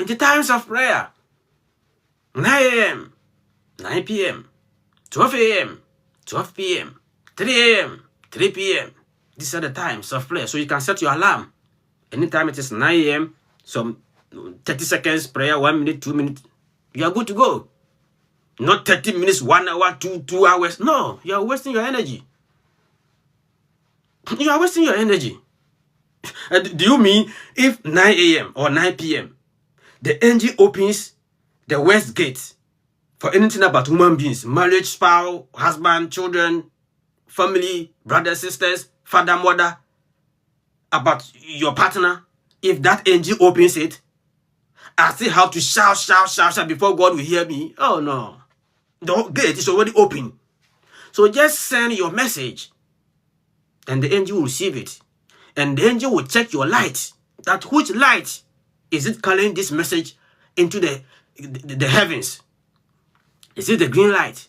The times of prayer: 9 a.m., 9 p.m., 12 a.m., 12 p.m., 3 a.m., 3 p.m. These are the times of prayer. So you can set your alarm. Anytime it is 9 a.m., some 30 seconds prayer, 1 minute, 2 minutes, you are good to go. Not 30 minutes, 1 hour, 2 hours. No, you are wasting your energy. You are wasting your energy. Do you mean if 9 a.m. or 9 p.m. the engine opens the west gate for anything about human beings, marriage, spouse, husband, children, family, brothers, sisters, father, mother, about your partner, if that engine opens it, I still have to shout before God will hear me? Oh no. The gate is already open. So just send your message and the angel will receive it. And the angel will check your light. That which light is it carrying this message into the heavens? Is it the green light?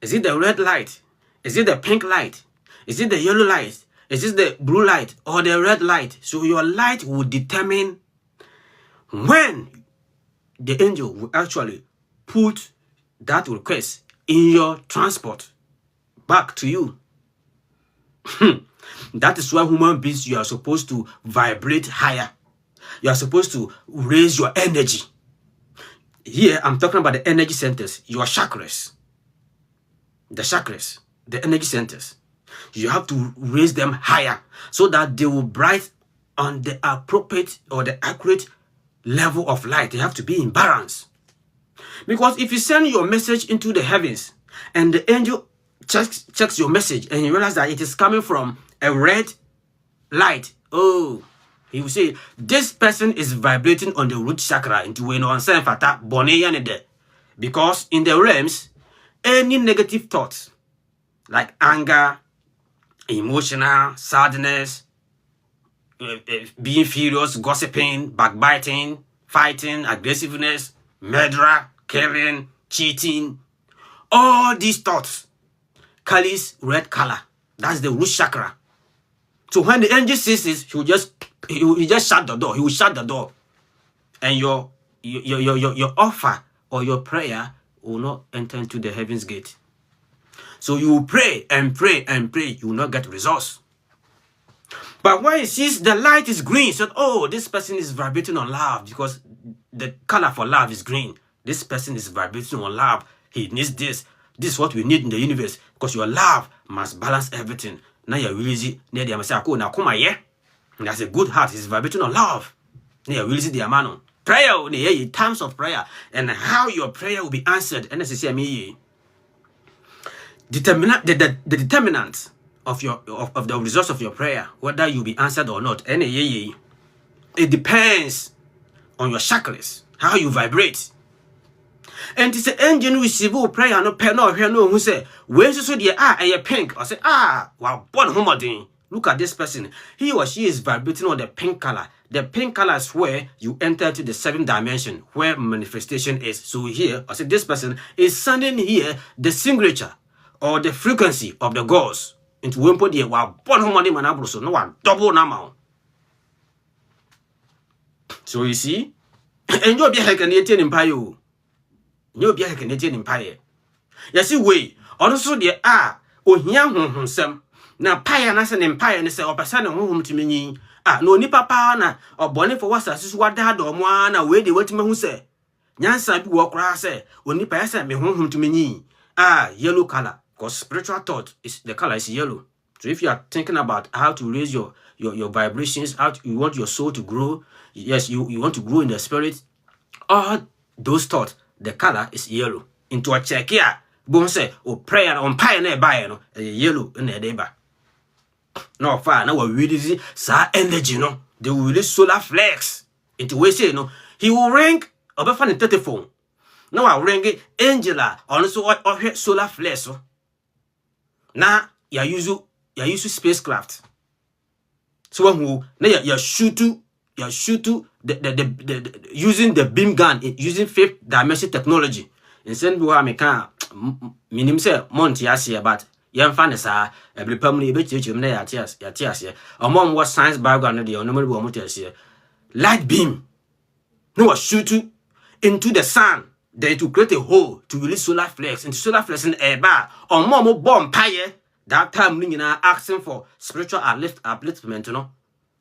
Is it the red light? Is it the pink light? Is it the yellow light? Is it the blue light or the red light? So your light will determine when the angel will actually put that request in your transport back to you. That is why human beings, you are supposed to vibrate higher. You are supposed to raise your energy. Here, I'm talking about the energy centers, your chakras. The chakras, the energy centers. You have to raise them higher so that they will bright on the appropriate or the accurate level of light. They have to be in balance. Because if you send your message into the heavens and the angel checks your message and you realize that it is coming from a red light, oh, he will say, this person is vibrating on the root chakra into because in the realms, any negative thoughts like anger, emotional, sadness, being furious, gossiping, backbiting, fighting, aggressiveness, murder, killing, cheating, all these thoughts carries red color. That's the root chakra. So when the angel sees this, he will just shut the door. He will shut the door, and your offer or your prayer will not enter into the heaven's gate. So you will pray and pray and pray. You will not get results. But when he sees the light is green, he said, oh, this person is vibrating on love because the color for love is green. This person is vibrating on love. He needs this. This is what we need in the universe because your love must balance everything. Now you're really near the Amasako. Now come here. That's a good heart. It's vibrating on love. Now you're really the Amano. Prayer, times of prayer, and how your prayer will be answered. And that's the determinant of the results of your prayer, whether you'll be answered or not. And it depends on your chakras, how you vibrate. And it's an engine receive prayer no pen no who say where so a pink or say wow one homodin. Look at this person. He or she is vibrating on the pink color. The pink color is where you enter to the 7th dimension where manifestation is. So here I say this person is sending here the signature or the frequency of the gods into one put here wow one homodin manabro so no one double now. So you see, and you'll be like an 18 empire. You be a Canadian empire. Yes, way. Also, there are young some. Now, pie and as an empire and say, or person home to me. No nipa pana or bonny for what as what dad or one away the wait me who say. Yansa walk grass say, when nipa sent me home to me. Yellow color. Because spiritual thought is the color is yellow. So if you are thinking about how to raise your vibrations, you want your soul to grow, yes, you want to grow in the spirit, all those thoughts. The color is yellow. Into a check here. Boom say, oh, prayer on pioneer by no yellow in the deba. No far now we really see energy, no. They will release solar flex. Into we say no. He will ring over the telephone. Now I ring it Angela also or solar flex. Now you use spacecraft. So when who now you shoot to the using the beam gun, using 5th dimension technology. In same way, I can minimum say Monty Asia, but young fanasa every permanent bit you may at yes. Among what science background the normal here. Light beam. No, shoot into the sun. Then to create a hole to release solar flares. Into solar flares in a bar. Or more bomb pie. That time, you know, asking for spiritual upliftment, you know.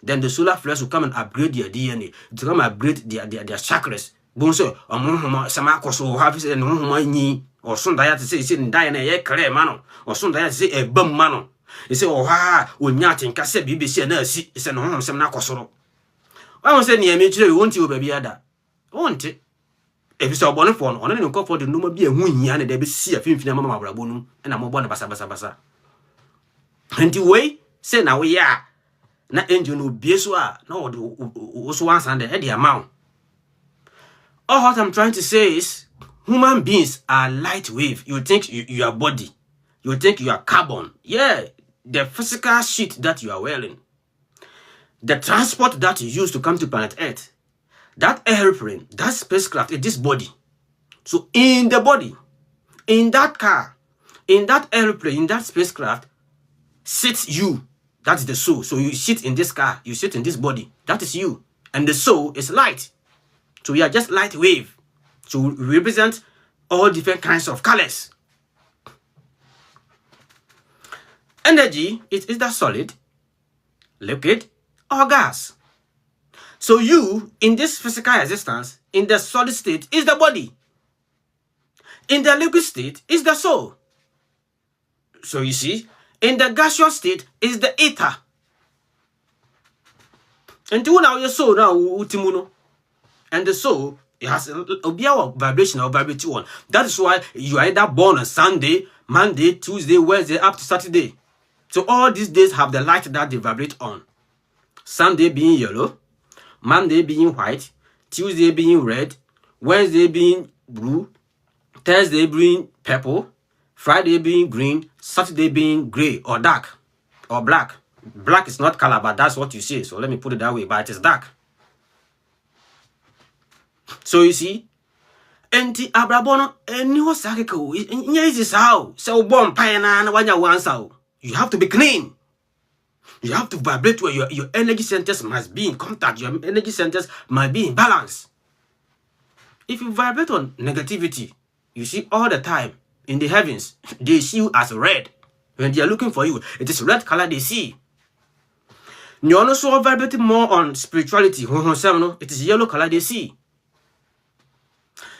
Then the solar flares will come and upgrade their DNA. To come upgrade their chakras. Bonso, or some so have said, no, ni, or some diet to say, Diana, a clear mano, or some diet to say a bum mano. They say, oh, ha, when yatin cassette BBC and nurse, it's an home, some nacosoro. I was saying, near me, you won't you, baby, ada. Won't it? If you saw one phone, on any call for the number be a win, and they be see a film, Mamma Brabunum, and I'm born basa. And the way, say now we are. Na engine will be so no also once and the amount. All what I'm trying to say is human beings are light wave. You think you are body, you think you are carbon. Yeah, the physical sheet that you are wearing, the transport that you use to come to planet Earth, that airplane, that spacecraft is this body. So in the body, in that car, in that airplane, in that spacecraft, sits you. That's the soul. So you sit in this car, you sit in this body. That is you. And the soul is light. So we are just light wave. So we represent all different kinds of colors. Energy is either solid, liquid, or gas. So you, in this physical existence, in the solid state, is the body. In the liquid state, is the soul. So you see, in the gaseous state is the ether. And to now your soul now utimuno. And the soul, it has a vibration or vibrating one. That is why you are either born on Sunday, Monday, Tuesday, Wednesday, up to Saturday. So all these days have the light that they vibrate on. Sunday being yellow, Monday being white, Tuesday being red, Wednesday being blue, Thursday being purple, Friday being green, Saturday being gray or dark or black. Black is not color, but that's what you see. So let me put it that way, but it is dark. So you see, enti abrabono eni ho sakeko nya is how so bomb pie na wanya wansa. You have to be clean. You have to vibrate where your energy centers must be in contact. Your energy centers must be in balance. If you vibrate on negativity, you see all the time in the heavens, they see you as red. When they are looking for you, it is red color they see. You also vibrating more on spirituality. It is yellow color they see.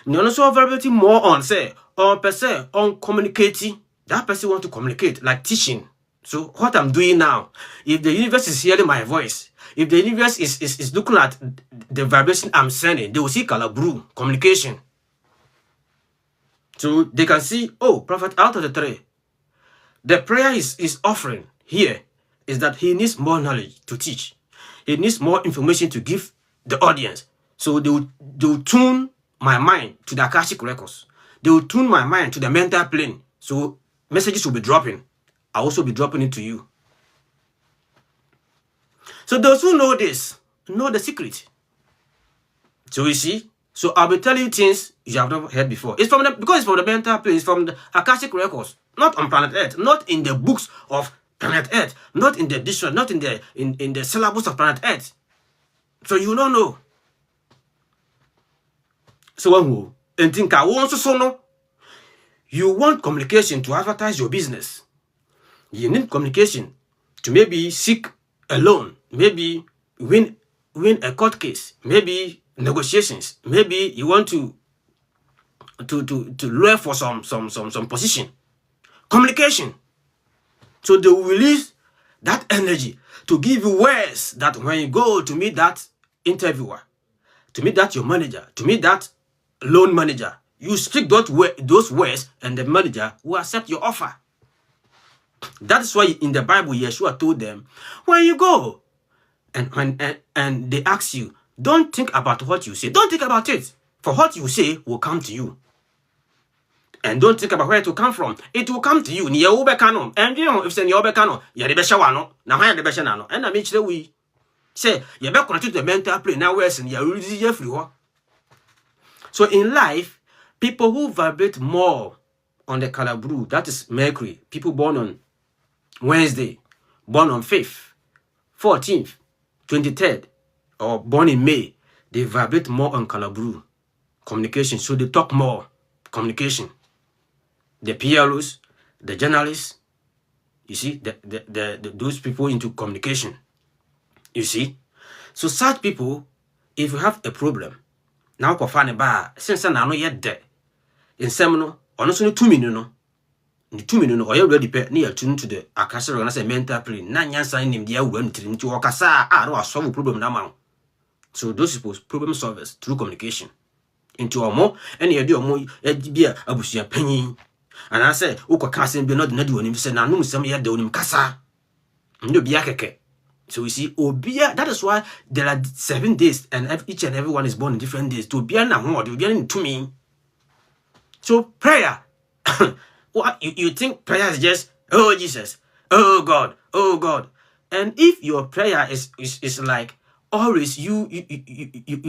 You also vibrating more on on communicating. That person want to communicate, like teaching. So what I'm doing now, if the universe is hearing my voice, if the universe is looking at the vibration I'm sending, they will see color blue, communication. So they can see, oh, Prophet out of the three. The prayer is offering here is that he needs more knowledge to teach. He needs more information to give the audience. So they will tune my mind to the Akashic records. They will tune my mind to the mental plane. So messages will be dropping. I'll also be dropping it to you. So those who know this, know the secret. So you see, so I'll be telling you things you have never heard before. It's because it's from the mental plane, it's from the Akashic records, not on planet Earth, not in the books of planet Earth, not in the dictionary, not in the syllabus of planet Earth. So you don't know. So you want communication to advertise your business. You need communication to maybe seek a loan, maybe win a court case, maybe negotiations, maybe you want to lawyer for some position. Communication. So they will release that energy to give you words that when you go to meet that interviewer, to meet that your manager, to meet that loan manager, you speak those words and the manager will accept your offer. That is why in the Bible, Yeshua told them, when you go and they ask you, don't think about what you say. Don't think about it. For what you say will come to you. And don't think about where it will come from. It will come to you. And you know, if it's in your becano, you're the best. Now I am the best. And I mean, we say, you're back connected to the mental plane. Now, where's in your free. So in life, people who vibrate more on the color blue, that is Mercury, people born on Wednesday, born on 5th, 14th, 23rd, or born in May, they vibrate more on Kalaburu. Communication. So they talk more. Communication. The PLOs, the journalists, you see, those people into communication. You see? So such people, if you have a problem, now go find a bar, since I know yet dead. In seminal, honestly 2 minutes, no. The 2 minutes, or you already pay near tune to the Akasha and I say mental plane. Nanya sign him the went to Okasa. I don't solve a problem now. So those people problem solvers through communication. Into a more any idea more beer abusia penny. And I say, Uka casting be not do him say, I know some year doing Kasa. No biakeke. So we see Obia, that is why there are 7 days and each and every one is born in different days. To be an award, you'll be to me. So prayer. What you think prayer is just, oh Jesus, oh God, oh God. And if your prayer is like always you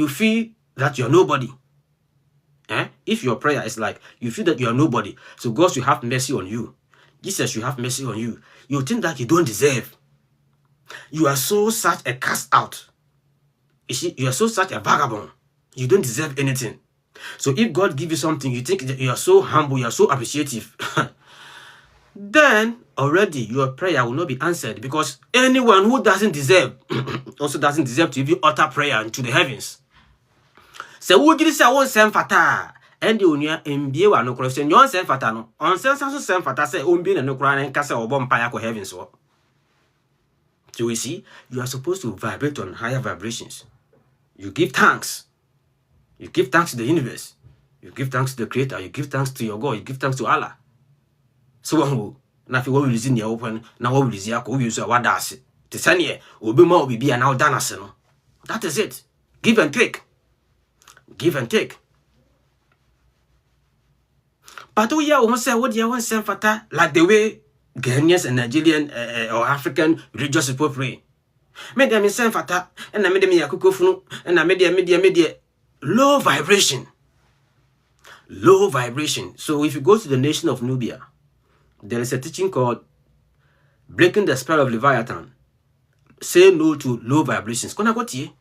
feel that you're nobody. If your prayer is like you feel that you are nobody, so God should have mercy on you. Jesus should have mercy on you. You think that you don't deserve. You are so such a cast out. You see, you are so such a vagabond. You don't deserve anything. So if God gives you something, you think that you are so humble, you are so appreciative. Then already your prayer will not be answered, because anyone who doesn't deserve also doesn't deserve to even utter prayer into the heavens. So who did say I won't send fata? And you near MBA one no question. You send fata no. On sense send fata say be no cry and cast or bomb paya ko heavens. So we see you are supposed to vibrate on higher vibrations. You give thanks. You give thanks to the universe. You give thanks to the Creator. You give thanks to your God. You give thanks to Allah. So now if you will in your open, now what will you say? What you say? What does it? The same year will be more be an now done. That is it. Give and take. Give and take. But we almost say what you want to fata like the way Ghanaians and Nigerian or African religious people pray. Made them send fata and I made them yakukofunu and I made them low vibration. Low vibration. So if you go to the nation of Nubia, there is a teaching called Breaking the Spell of Leviathan. Say no to low vibrations. Kona gotie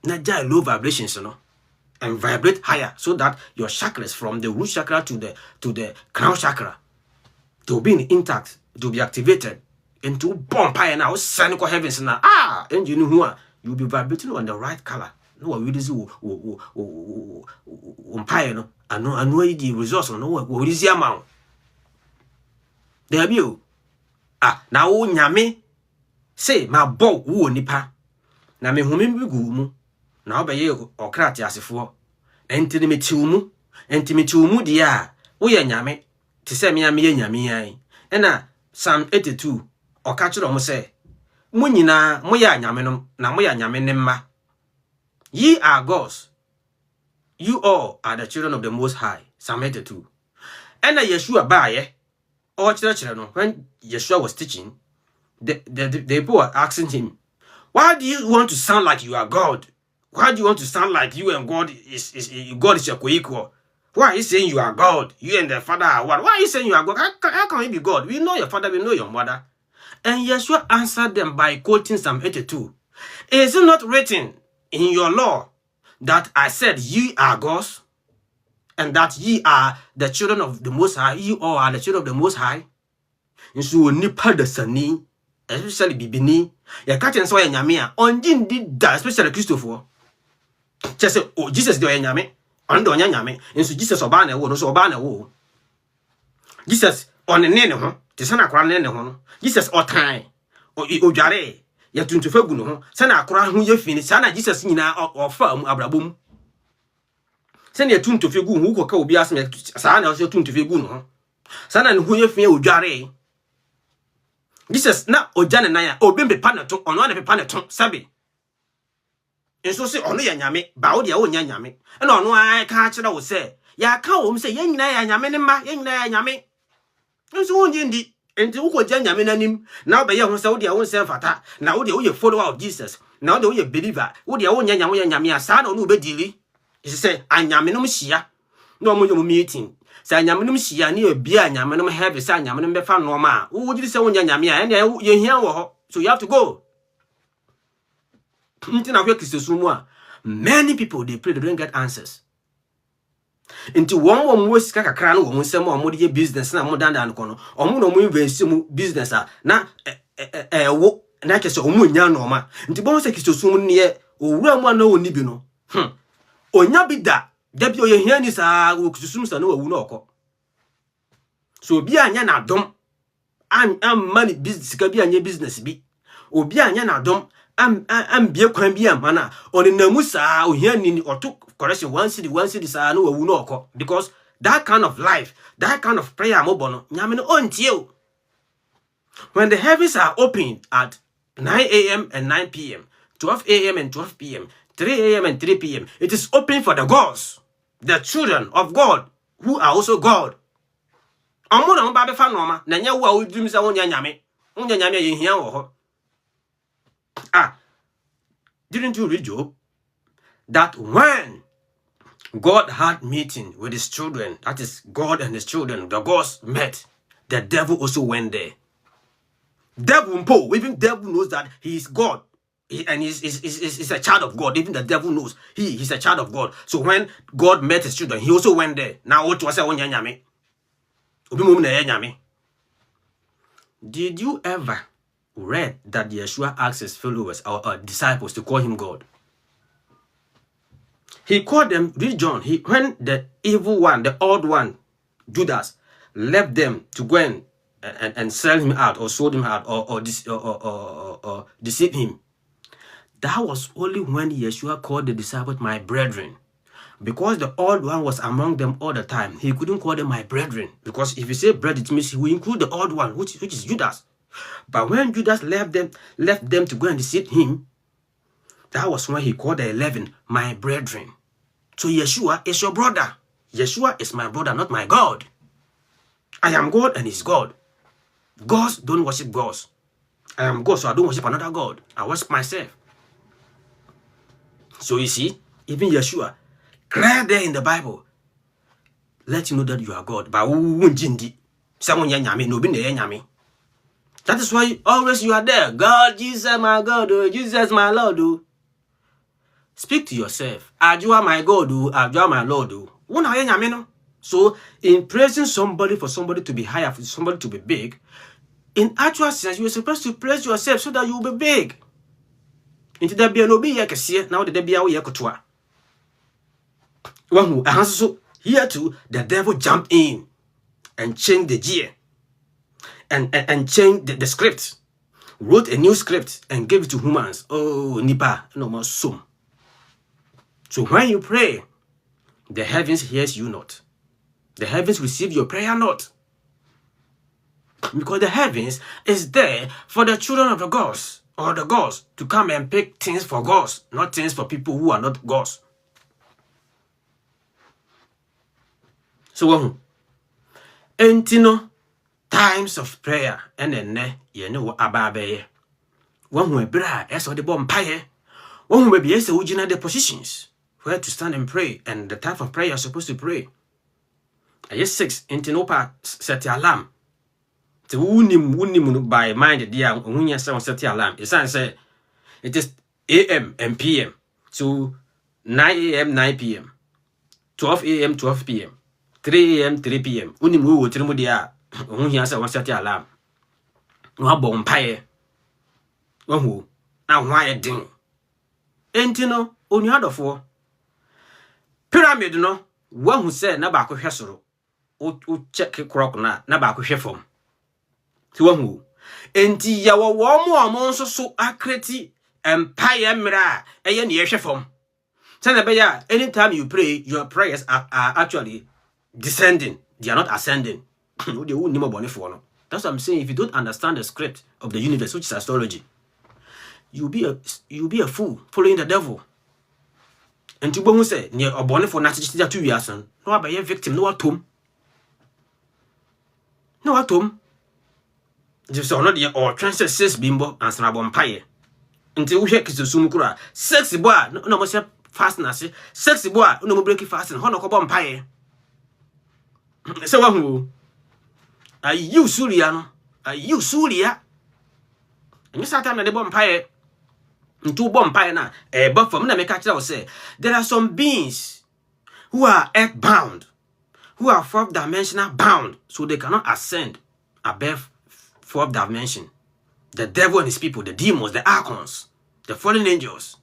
na jai low vibrations, you know, and vibrate higher so that your chakras from the root chakra to the crown chakra to be intact, to be activated, and to bomb higher now, send heavens now. And you know who you'll be vibrating on the right color. No, we really umpire no. I know the resource. No, what is the amount? There you. Now nyame say my bow woo nipa. Na me humi bigu mu. Na obeye okrati asefo. Enti me tiumu dia. Wo ye nyame. Ti se me ye nyame ai. Na Psalm 82 oka kire mo say mo nyina mo ya nyame no na mo ya nyame ne mma. Ye are gods. You all are the children of the Most High. Psalm 82. And Yeshua baye. Or children, when Yeshua was teaching, the people were asking him, why do you want to sound like you are God? Why do you want to sound like you and God is your co-equal? Why are you saying you are God? You and the Father are one. Why are you saying you are God? How can you be God? We know your father, we know your mother. And Yeshua answered them by quoting Psalm 82. Is it not written in your law that I said ye are gods, and that ye are the children of the Most High? You all are the children of the Most High. And so nipa the sani, especially bibini, ya catch and so nyamia on did that, especially Christopher. Just say, oh, Jesus do nyame, on do nyame, and so Jesus obana wo, no so obana wo. Jesus on the nene ho, the sana kran nene ho. Jesus or time, o jare, ya tuntu fagu no, sana kran hu ye fini, sana Jesus nyina or farm abrabum. Send your tune to figure who could be asking Sana also tune to figure no. Sana and who you feel jare. Jesus na Ojana Naya, O Bimbe Panaton, on one of the Panaton, Sabi. And so say only a yame, bow the own yame. And on why I catch it, I will say, Ya come say, Yang Naya Yamanima, Yang Naya Yame. And so on Yendi, and to Uko Jan Yamanim, now by your Saudi own self at now the follower of Jesus, now the believer, would your own Yamia, son or Nubedili. He said, I yaminum shia. No more meeting. Say yaminum shia near beer, yaminum have a son, yaminum befan norma. Who would you say when yamia and you hear? So you have to go. Intina Kisumwa. Many people, they pray, they don't get answers. Into one was kakran or some more business na more than kono or no invest business na na kese omunya no ma nti bon se kiso sum ne owura mu na oni bi no onya bi da bi oye hia ni sa wo kiso sum sa na wawu na okọ so obi anya na dom am money business ka bi anya business bi obi anya na dom am bie kwan bi am na oni namu sa ohia ni oto correction one city sa na wawu na okọ because that kind of life, that kind of prayer mobono nyame no ontie o. When the heavens are open at 9 a.m. and 9 p.m., 12 a.m. and 12 p.m., 3 a.m. and 3 p.m., it is open for the gods, the children of God, who are also God. Didn't you read Job? That when God had meeting with his children, that is God and his children, the gods met, the devil also went there. Devil, even devil knows that he is God. And he's a child of God. Even the devil knows he's a child of God. So when God met his children, he also went there. Now what was I? Did you ever read that Yeshua asked his followers or disciples to call him God? He called them, read John, when the evil one, the odd one, Judas, left them to go and sell him out or sold him out or deceive him. That was only when Yeshua called the disciples my brethren. Because the old one was among them all the time, he couldn't call them my brethren. Because if you say brethren, it means he will include the old one, which is Judas. But when Judas left them to go and deceive him, that was when he called the 11 my brethren. So Yeshua is your brother. Yeshua is my brother, not my God. I am God and he's God. Gods don't worship gods. I am God, so I don't worship another God. I worship myself. So you see, even Yeshua, clear there in the Bible, let you know that you are God. But that is why always you are there. God, Jesus, my God, oh, Jesus, my Lord. Oh. Speak to yourself. You are my God, oh, you are my Lord. Oh. So, in praising somebody for somebody to be higher, for somebody to be big, in actual sense, you are supposed to praise yourself so that you will be big. Into there be no be now the be a one who so here too, the devil jumped in and changed the gear and changed the script, wrote a new script and gave it to humans. Oh, nipa, no more sum. So when you pray, the heavens hears you not. The heavens receive your prayer not. Because the heavens is there for the children of the gods or the gods to come and pick things for gods, not things for people who are not gods. So entino times of prayer and then ye know ababe. One who bra as or the bomb pie. One who may be as the positions where to stand and pray, and the type of prayer you're supposed to pray. Yes, 6 intinopa set the alarm. To unim by mind dear when you set the alarm. It's say it is AM and PM. So 9 AM 9 PM. 12 AM 12 PM. 3 AM 3 PM. Unim wo trimu dia when you set the alarm. No bomb pie. One who now why a ding. Entino only had of war. Pyramid no one who said na ba ko hwesoro o check clock na ba ko hwefom ti one who enti ya wo mo so akreti empire mira eye na hwefom say be ya anytime you pray your prayers are actually descending, they are not ascending. That's what I'm saying. If you don't understand the script of the universe, which is astrology, you'll be a fool following the devil. And to who say near a bonnet for natural 2 years, no by a victim, no atom. No atom. Just not the or transfer 6 bimbo and snabon pie. Until we heck is the sumukura. Sexy boy, no more fast nasi. Sexy boy, no more breaking fast and honor pie. So who are you, Suriano? Are you Suria? And you sat on the bomb pie. Into bomb pie na but from na make say there are some beings who are earthbound, who are fourth dimensional bound, so they cannot ascend above fourth dimension. The devil and his people, the demons, the archons, the fallen angels.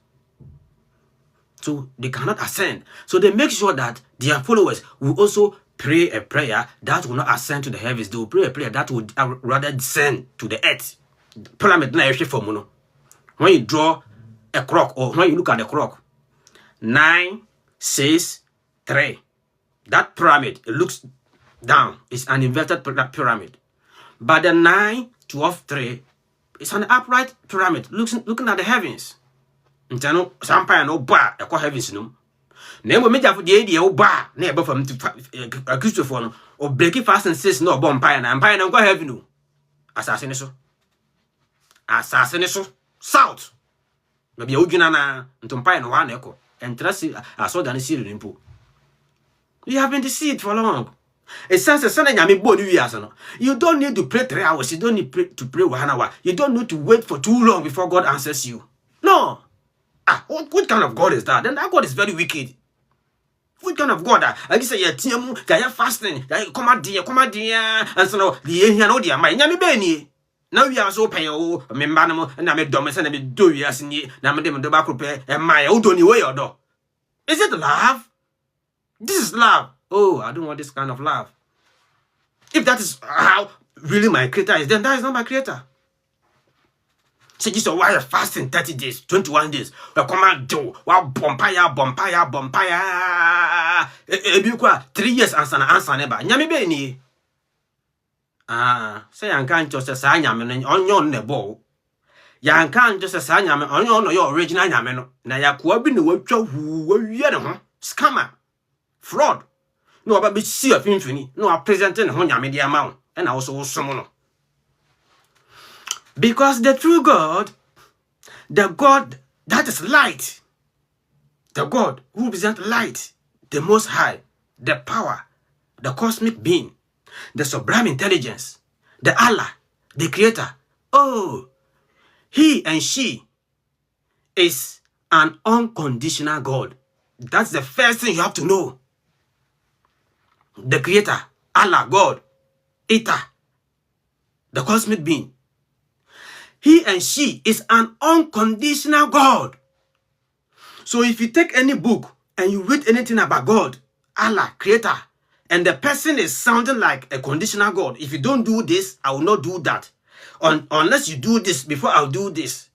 So they cannot ascend. So they make sure that their followers will also pray a prayer that will not ascend to the heavens. They will pray a prayer that will rather descend to the earth. Pyramid na every form. When you draw a clock, or when you look at the clock, 9, 6, 3. That pyramid, it looks down. It's an inverted pyramid. But the 9, 12, 3, it's an upright pyramid, looking at the heavens. Ntano sampaya no ba ekwa heavens no. Na emo meja for the o ba na ebe from Christopher no o break fast and says no bomb empire na nkwa heaven no. Asase ne so. Asase ne so south. Na bia odwina na ntompaya no wa na ekọ. Entrasi aso da ne siri nimpo. You have been deceived for long. It says the son nyame bo ni wiase no. You don't need to pray 3 hours. You don't need to pray 1 hour. You don't need to wait for too long before God answers you. No. What kind of God is that? Then that God is very wicked. What kind of God that? Like you say, you're fasting, come out, and so no, the here no dear, my nyami beni. Now we are so pay oh, membanamo, and I'm a domus and I'm do yes, and ye, Namadam the Bakupe, and my old only way or do. Is it love? This is love. Oh, I don't want this kind of love. If that is how really my creator is, then that is not my creator. So you saw why you're fasting 30 days, 21 days. We come out do wow bompire. 3 years answer neba. Nyami be ni. Say you can't just say nyame onyon nebo. You can't just say nyame onyon no your original nyame no. Na ya kwa bi ne watwa hu wawie ne ho. Scammer. Fraud. No aba be see of infini. No a presenting ho nyame dia ma wo. And also somo no. Because the true God, the God that is light, the God who represents light, the Most High, the power, the cosmic being, the sublime intelligence, the Allah, the Creator. Oh, he and she is an unconditional God. That's the first thing you have to know. The Creator, Allah, God, Ether, the cosmic being. He and she is an unconditional God. So if you take any book and you read anything about God, Allah, Creator, and the person is sounding like a conditional God, if you don't do this, I will not do that. Unless you do this before I'll do this.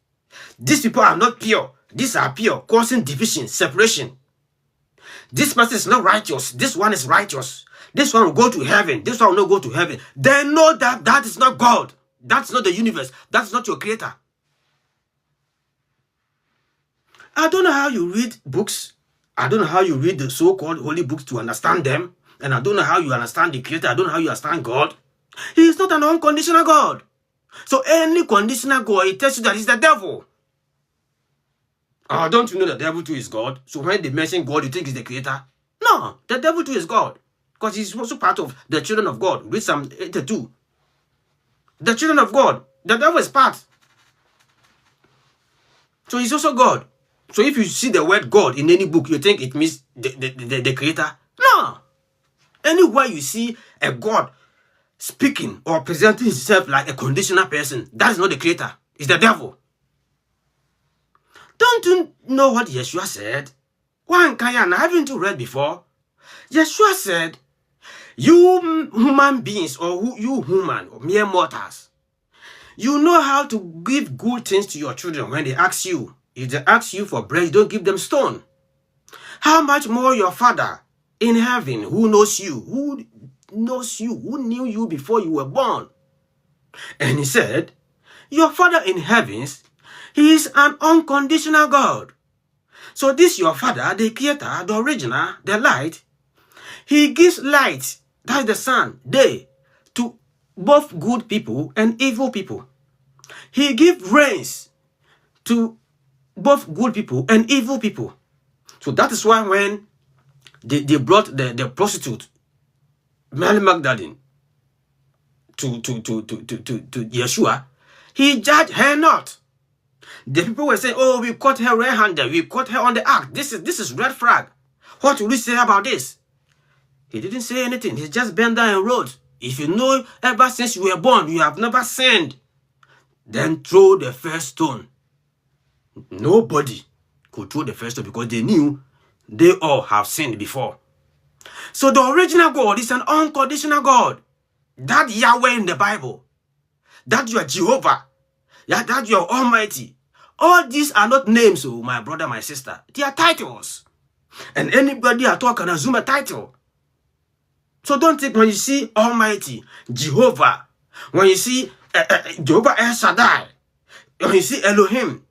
These people are not pure. These are pure, causing division, separation. This person is not righteous. This one is righteous. This one will go to heaven. This one will not go to heaven. They know that that is not God. That's not the universe. That's not your creator. I don't know how you read books. I don't know how you read the so-called holy books to understand them. And I don't know how you understand the creator. I don't know how you understand God. He is not an unconditional God. So any conditional God, it tells you that he's the devil. Don't you know the devil too is God? So when they mention God, you think he's the creator? No, the devil too is God. Because he's also part of the children of God. Read Psalm 82. The children of God. The devil is part. So he's also God. So if you see the word God in any book, you think it means the creator? No. Anywhere you see a God speaking or presenting himself like a conditional person, that is not the creator. It's the devil. Don't you know what Yeshua said? One Kayan, haven't you read before? Yeshua said, you human beings, or you human, or mere mortals, you know how to give good things to your children when they ask you. If they ask you for bread, you don't give them stone. How much more your Father in heaven, who knows you, who knew you before you were born? And he said, your Father in heavens, he is an unconditional God. So this your Father, the creator, the original, the light, he gives light, that's the sun, day, to both good people and evil people. He gives rains to both good people and evil people. So that is why when they brought the prostitute, Mary Magdalene, to Yeshua, he judged her not. The people were saying, oh, we caught her red-handed. We caught her on the act. This is red flag. What will we say about this? He didn't say anything. He just bent down and wrote, if you know ever since you were born, you have never sinned, then throw the first stone. Nobody could throw the first stone because they knew they all have sinned before. So the original God is an unconditional God. That Yahweh in the Bible, that you are Jehovah, that you are Almighty. All these are not names, oh, my brother, my sister. They are titles. And anybody at all can assume a title. So don't think when you see Almighty, Jehovah, when you see Jehovah El Shaddai, when you see Elohim,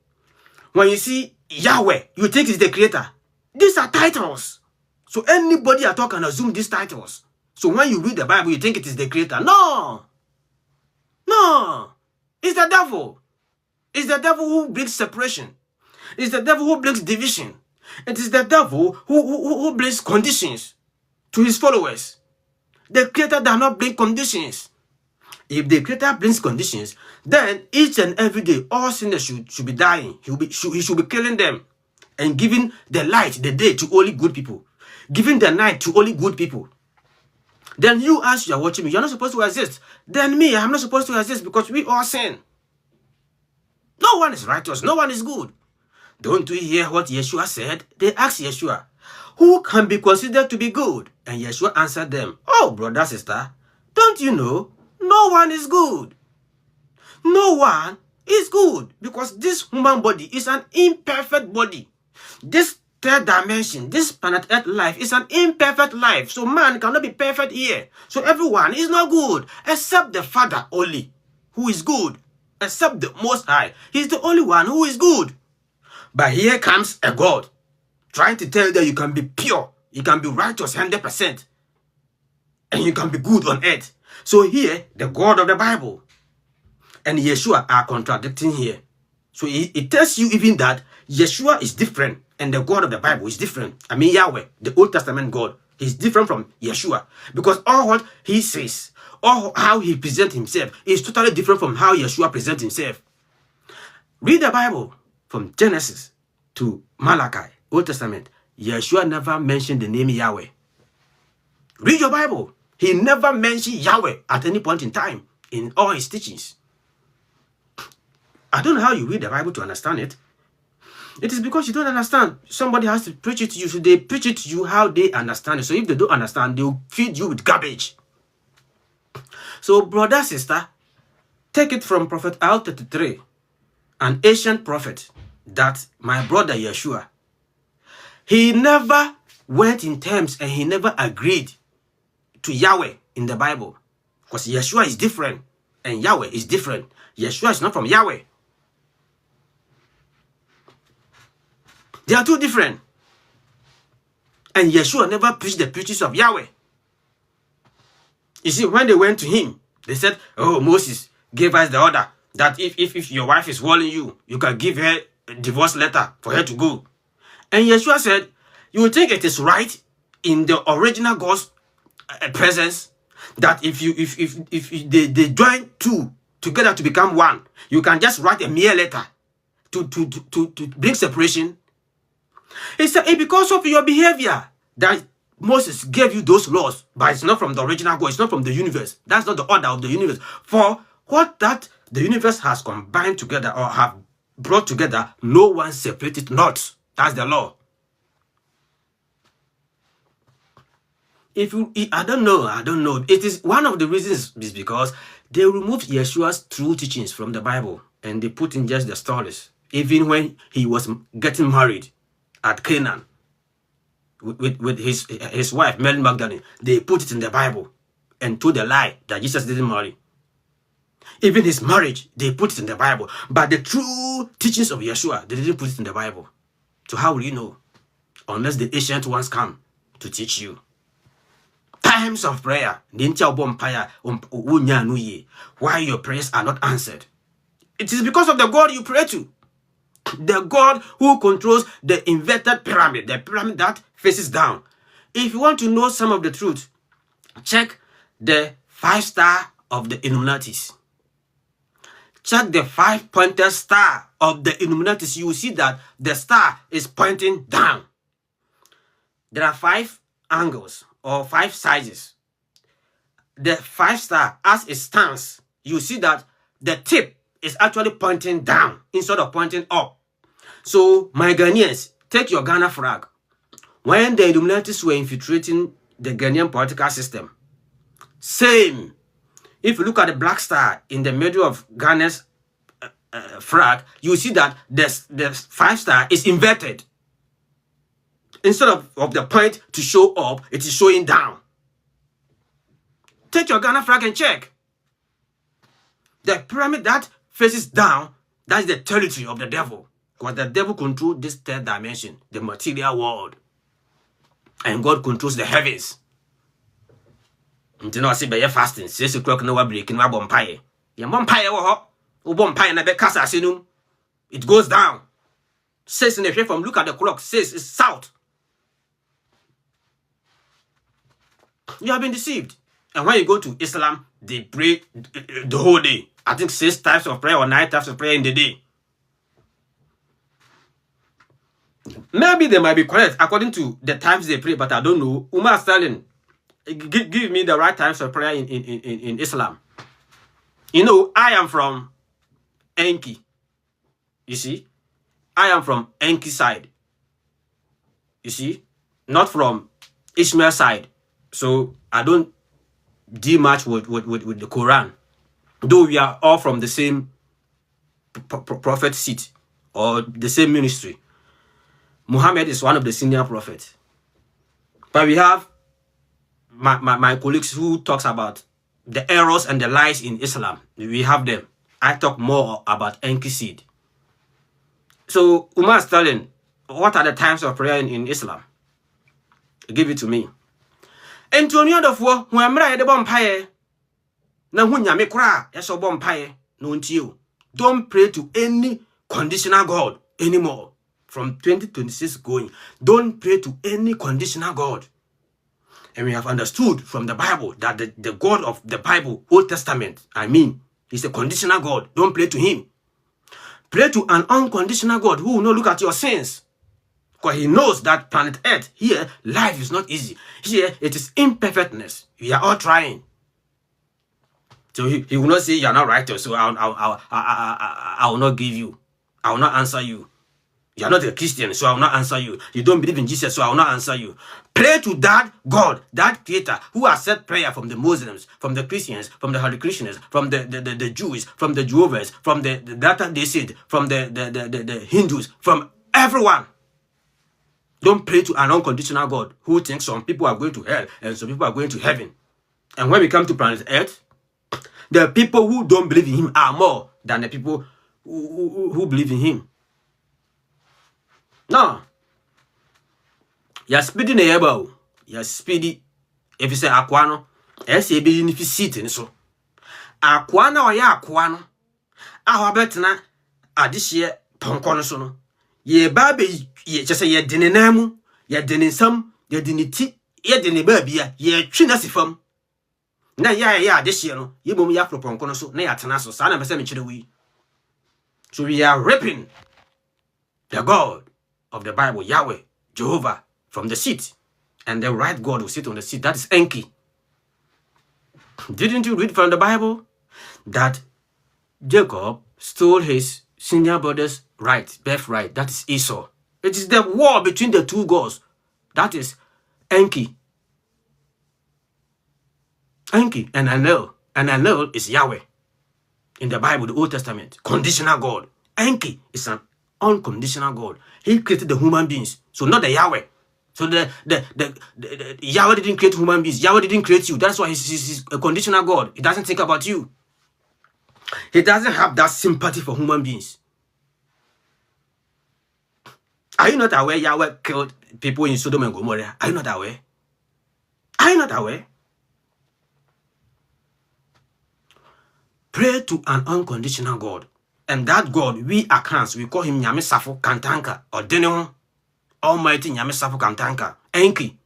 when you see Yahweh, you think it's the creator. These are titles. So anybody at all can assume these titles. So when you read the Bible, you think it is the creator. No. No. It's the devil. It's the devil who brings separation. It's the devil who brings division. It is the devil who brings conditions to his followers. The creator does not bring conditions. If the creator brings conditions, then each and every day, all sinners should be dying. He should be killing them and giving the light, the day, to only good people. Giving the night to only good people. Then you, as you are watching me, you're not supposed to exist. Then me, I'm not supposed to exist because we all sin. No one is righteous. No one is good. Don't we hear what Yeshua said? They asked Yeshua, who can be considered to be good? And Yeshua answered them, oh, brother, sister, don't you know? No one is good. No one is good because this human body is an imperfect body. This third dimension, this planet Earth life is an imperfect life. So man cannot be perfect here. So everyone is not good except the Father only, who is good. Except the Most High. He's the only one who is good. But here comes a God trying to tell you that you can be pure, you can be righteous 100%, and you can be good on earth. So here, the God of the Bible and Yeshua are contradicting here. So it tells you even that Yeshua is different and the God of the Bible is different. I mean Yahweh, the Old Testament God, is different from Yeshua. Because all what he says, or how he presents himself, is totally different from how Yeshua presents himself. Read the Bible from Genesis to Malachi, Old Testament. Yeshua never mentioned the name Yahweh. Read your Bible. He never mentioned Yahweh at any point in time in all his teachings. I don't know how you read the Bible to understand it. It is because you don't understand. Somebody has to preach it to you. So they preach it to you how they understand it. So if they don't understand, they'll feed you with garbage. So brother, sister, take it from Prophet Al-33, an ancient prophet, that my brother Yeshua, he never went in terms and he never agreed to Yahweh in the Bible. Because Yeshua is different and Yahweh is different. Yeshua is not from Yahweh. They are two different. And Yeshua never preached the preachings of Yahweh. You see, when they went to him, they said, oh, Moses gave us the order that if your wife is warning you, you can give her a divorce letter for her to go. And Yeshua said, you would think it is right in the original God's presence that if they join two together to become one, you can just write a mere letter to bring separation. He said, it's because of your behavior that Moses gave you those laws, but it's not from the original God. It's not from the universe. That's not the order of the universe. For what that the universe has combined together or have brought together, no one separated not. That's the law. I don't know. It is one of the reasons is because they removed Yeshua's true teachings from the Bible and they put in just the stories. Even when he was getting married at Canaan with his wife, Mary Magdalene, they put it in the Bible and told a lie that Jesus didn't marry. Even his marriage, they put it in the Bible. But the true teachings of Yeshua, they didn't put it in the Bible. So how will you know? Unless the ancient ones come to teach you. Times of prayer, why your prayers are not answered. It is because of the God you pray to. The God who controls the inverted pyramid, the pyramid that faces down. If you want to know some of the truth, check the 5-star of the Illuminatis. check the 5-pointed star of the Illuminatis. You will see that the star is pointing down. There are 5 angles or 5 sizes. The 5 star, as it stands, you see that the tip is actually pointing down instead of pointing up. So, my Ghanaians, take your Ghana flag. When the Illuminatis were infiltrating the Ghanaian political system, same. If you look at the black star in the middle of Ghana's flag, you see that the 5 star is inverted. Instead of the point to show up, it is showing down. Take your Ghana flag and check. The pyramid that faces down, that's the territory of the devil. Because the devil controls this 3rd dimension, the material world. And God controls the heavens. Until now, I say, by fasting, 6 o'clock, no break, no bompire. Your bompire, bompire, na be casa sinum. It goes down. 6 in the shape from look at the clock, 6 is south. You have been deceived. And when you go to Islam, they pray the whole day. I think 6 types of prayer or 9 types of prayer in the day. Maybe they might be correct according to the times they pray, but I don't know. Umar Stalin, give me the right times of prayer in Islam. You know, I am from Enki. You see? I am from Enki side. You see? Not from Ishmael side. So I don't deal much with the Quran. Though we are all from the same prophet seat or the same ministry. Muhammad is one of the senior prophets. But we have my colleagues who talks about the errors and the lies in Islam. We have them. I talk more about Enki seed. So Umar Stalin, what are the times of prayer in Islam? Give it to me. Antonio of war, when I'm right, the vampire. Now, when you make cry, yes, or vampire, no, you don't pray to any conditional God anymore. From 2026 going, don't pray to any conditional God. And we have understood from the Bible that the God of the Bible, Old Testament, he's a conditional God. Don't pray to him. Pray to an unconditional God who will not look at your sins. Because he knows that planet Earth, here, life is not easy. Here, it is imperfectness. We are all trying. So he will not say you are not righteous, so I will not give you. I will not answer you. You are not a Christian, so I will not answer you. You don't believe in Jesus, so I will not answer you. Pray to that God, that creator, who accepts prayer from the Muslims, from the Christians, from the Hare Krishnas, from the Jews, from the Jehovah's, from the Data they said, from the Hindus, from everyone. Don't pray to an unconditional God who thinks some people are going to hell and some people are going to heaven. And when we come to planet Earth, the people who don't believe in him are more than the people who believe in him. No. You're speedy neighbor. You're speedy. If you say aquano, SAB if you sit in so. Aquana or ya aquano. Our betna at this year ponconosono. Ye baby, ye just say ye dininamu, ye dinisum, ye diniti, ye dinibaby, ye chinasifum. Na ya this year no, ye bum ya for ponconoso, na yatanaso, sana besemichiwi. So we are ripping the God of the Bible, Yahweh, Jehovah, from the seat. And the right God will sit on the seat. That is Enki. Didn't you read from the Bible that Jacob stole his senior brother's right, birthright? That is Esau. It is the war between the two gods. That is Enki. Enki and Enlil. And Enlil is Yahweh. In the Bible, the Old Testament, conditional God. Enki is an unconditional God. He created the human beings, so not the Yahweh. So the Yahweh didn't create human beings. Yahweh didn't create you. That's why he's a conditional God. He doesn't think about you. He doesn't have that sympathy for human beings. Are you not aware Yahweh killed people in Sodom and Gomorrah? Are you not aware? Are you not aware? Pray to an unconditional God. And that God, we Akrans, we call him Nyame Safo Kantanka, or Denon, Almighty Nyame Safo Kantanka, Enki.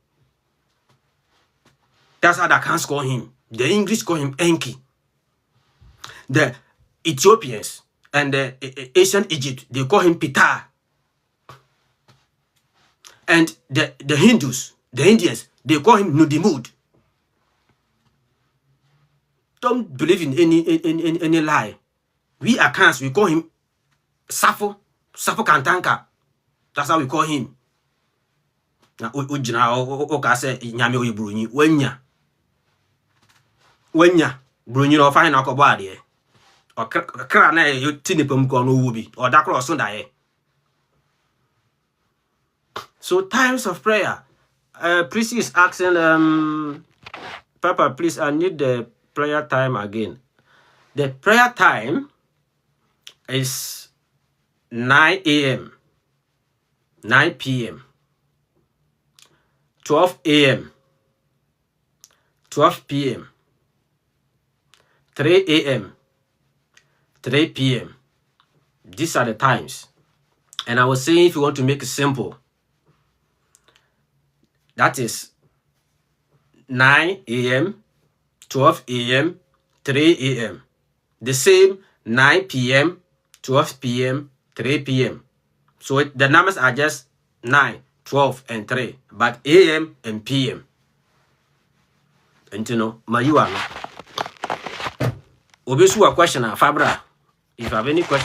That's how the Akrans call him. The English call him Enki. The Ethiopians and ancient Egypt, they call him Ptah. And the Hindus, the Indians, they call him Nudimud. Don't believe in any lie. We Akans, we call him Sappho Kantanka. That's how we call him. Na ujina o ka say nyame o Brunyi wanya Brunyi no fa na ko bo ade o kra na yo tinipam ko no wo bi o da cross so dae. So times of prayer. Priest is asking Papa, please, I need the prayer time again. The prayer time is 9 a.m., 9 p.m., 12 a.m., 12 p.m., 3 a.m., 3 p.m. These are the times. And I was saying, if you want to make it simple, that is 9 a.m., 12 a.m., 3 a.m. The same 9 p.m., 12 p.m., 3 p.m. So the numbers are just 9, 12, and 3, but a.m. and p.m. And you know, Mayuano. Obisu a question, Fabra. If you have any question.